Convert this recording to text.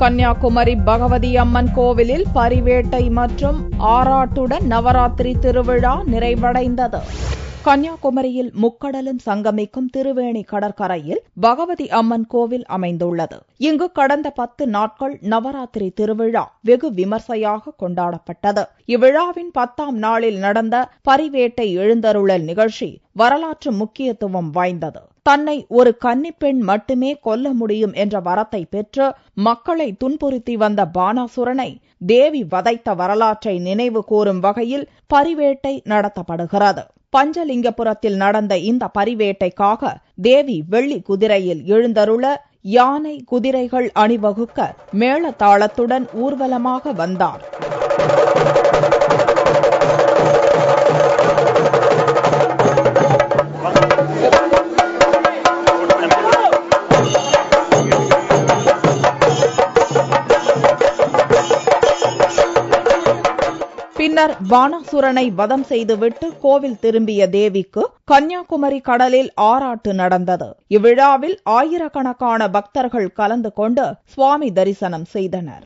கன்னியாகுமரி பகவதி அம்மன் கோவிலில் பரிவேட்டை மற்றும் ஆராட்டுடன் நவராத்திரி திருவிழா நிறைவடைந்தது. கன்னியாகுமரியில் முக்கடலும் சங்கமிக்கும் திருவேணி கடற்கரையில் பகவதி அம்மன் கோவில் அமைந்துள்ளது. இங்கு கடந்த 10 நாட்கள் நவராத்திரி திருவிழா வெகு விமர்சையாக கொண்டாடப்பட்டது. இவ்விழாவின் 10ஆம் நாளில் நடந்த பரிவேட்டை எழுந்தருளல் நிகழ்ச்சி வரலாற்று முக்கியத்துவம் வாய்ந்தது. தன்னை ஒரு கன்னிப்பெண் மட்டுமே கொல்ல முடியும் என்ற வரத்தை பெற்று மக்களை துன்புறுத்தி வந்த பானாசுரனை தேவி வதைத்த வரலாற்றை நினைவு கூறும் வகையில் பரிவேட்டை நடத்தப்படுகிறது. பஞ்சலிங்கபுரத்தில் நடந்த இந்த பரிவேட்டைக்காக தேவி வெள்ளி குதிரையில் எழுந்தருள யானை குதிரைகள் அணிவகுக்க மேளதாளத்துடன் ஊர்வலமாக வந்தார். பின்னர் பானாசுரனை வதம் செய்துவிட்டு கோவில் திரும்பிய தேவிக்கு கன்னியாகுமரி கடலில் ஆராட்டு நடந்தது. இவ்விழாவில் ஆயிரக்கணக்கான பக்தர்கள் கலந்து கொண்டு சுவாமி தரிசனம் செய்தனர்.